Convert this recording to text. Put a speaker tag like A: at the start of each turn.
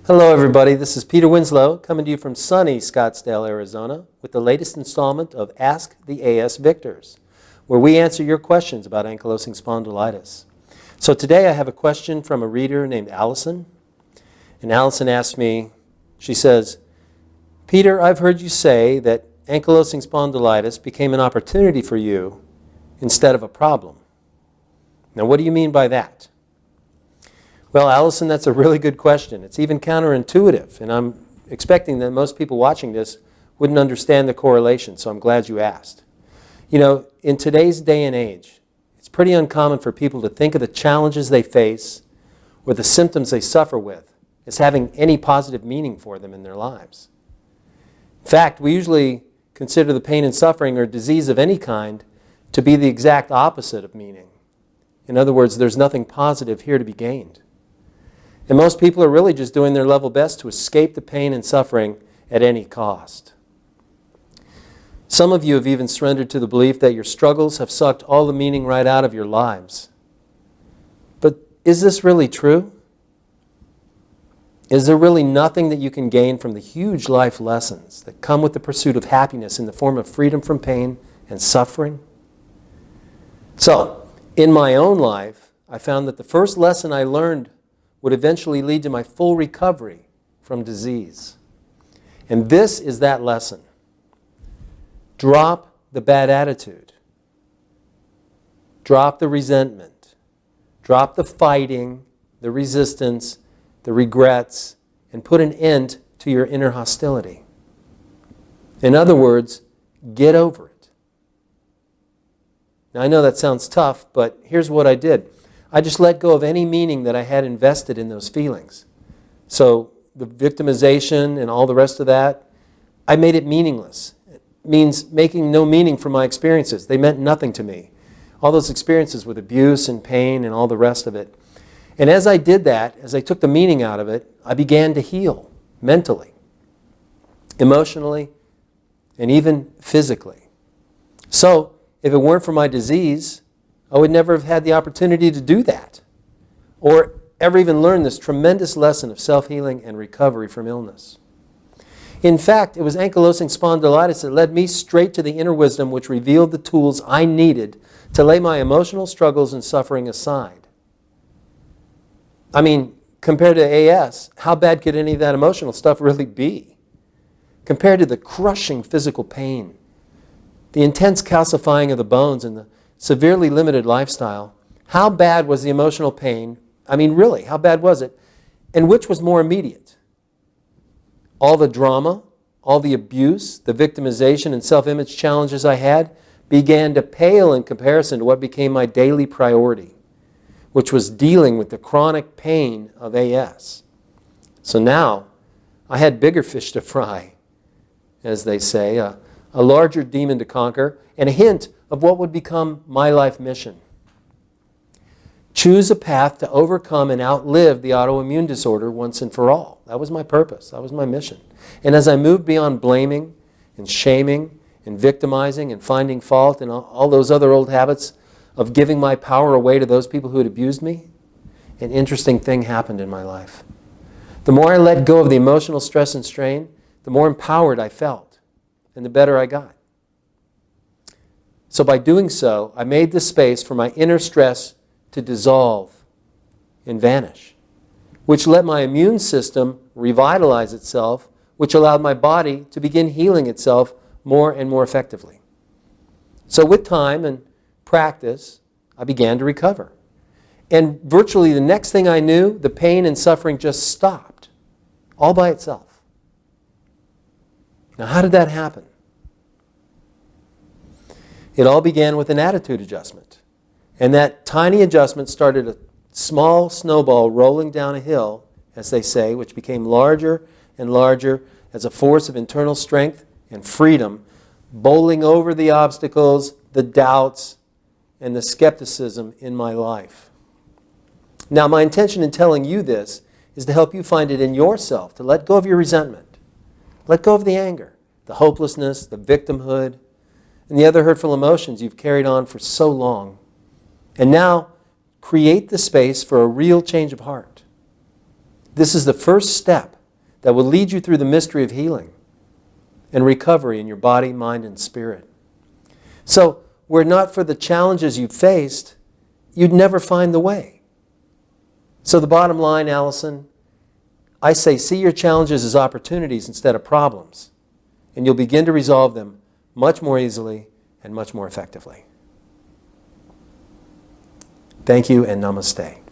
A: Hello everybody, this is Peter Winslow coming to you from sunny Scottsdale, Arizona with the latest installment of Ask the AS Victors, where we answer your questions about ankylosing spondylitis. So today I have a question from a reader named Allison, and Allison asked me, she says, Peter, I've heard you say that ankylosing spondylitis became an opportunity for you instead of a problem. Now what do you mean by that? Well, Allison, that's a really good question. It's even counterintuitive, and I'm expecting that most people watching this wouldn't understand the correlation, so I'm glad you asked. You know, in today's day and age, it's pretty uncommon for people to think of the challenges they face or the symptoms they suffer with as having any positive meaning for them in their lives. In fact, we usually consider the pain and suffering or disease of any kind to be the exact opposite of meaning. In other words, there's nothing positive here to be gained. And most people are really just doing their level best to escape the pain and suffering at any cost. Some of you have even surrendered to the belief that your struggles have sucked all the meaning right out of your lives. But is this really true? Is there really nothing that you can gain from the huge life lessons that come with the pursuit of happiness in the form of freedom from pain and suffering? So, in my own life, I found that the first lesson I learned would eventually lead to my full recovery from disease. And this is that lesson. Drop the bad attitude. Drop the resentment. Drop the fighting, the resistance, the regrets, and put an end to your inner hostility. In other words, get over it. Now I know that sounds tough, but here's what I did. I just let go of any meaning that I had invested in those feelings. So the victimization and all the rest of that, I made it meaningless. It means making no meaning for my experiences. They meant nothing to me. All those experiences with abuse and pain and all the rest of it. And as I did that, as I took the meaning out of it, I began to heal mentally, emotionally, and even physically. So if it weren't for my disease, I would never have had the opportunity to do that, or ever even learn this tremendous lesson of self-healing and recovery from illness. In fact, it was ankylosing spondylitis that led me straight to the inner wisdom which revealed the tools I needed to lay my emotional struggles and suffering aside. I mean, compared to AS, how bad could any of that emotional stuff really be? Compared to the crushing physical pain, the intense calcifying of the bones, and the severely limited lifestyle, how bad was the emotional pain? I mean, really, how bad was it? And which was more immediate? All the drama, all the abuse, the victimization and self-image challenges I had began to pale in comparison to what became my daily priority, which was dealing with the chronic pain of AS. So now, I had bigger fish to fry, as they say, a larger demon to conquer, and a hint of what would become my life mission. Choose a path to overcome and outlive the autoimmune disorder once and for all. That was my purpose. That was my mission. And as I moved beyond blaming and shaming and victimizing and finding fault and all those other old habits of giving my power away to those people who had abused me, an interesting thing happened in my life. The more I let go of the emotional stress and strain, the more empowered I felt and the better I got. So by doing so, I made the space for my inner stress to dissolve and vanish, which let my immune system revitalize itself, which allowed my body to begin healing itself more and more effectively. So with time and practice, I began to recover. And virtually the next thing I knew, the pain and suffering just stopped, all by itself. Now, how did that happen? It all began with an attitude adjustment. And that tiny adjustment started a small snowball rolling down a hill, as they say, which became larger and larger as a force of internal strength and freedom, bowling over the obstacles, the doubts, and the skepticism in my life. Now, my intention in telling you this is to help you find it in yourself, to let go of your resentment, let go of the anger, the hopelessness, the victimhood, and the other hurtful emotions you've carried on for so long. And now, create the space for a real change of heart. This is the first step that will lead you through the mystery of healing and recovery in your body, mind, and spirit. So, were it not for the challenges you've faced, you'd never find the way. So the bottom line, Allison, I say see your challenges as opportunities instead of problems, and you'll begin to resolve them much more easily and much more effectively. Thank you and namaste.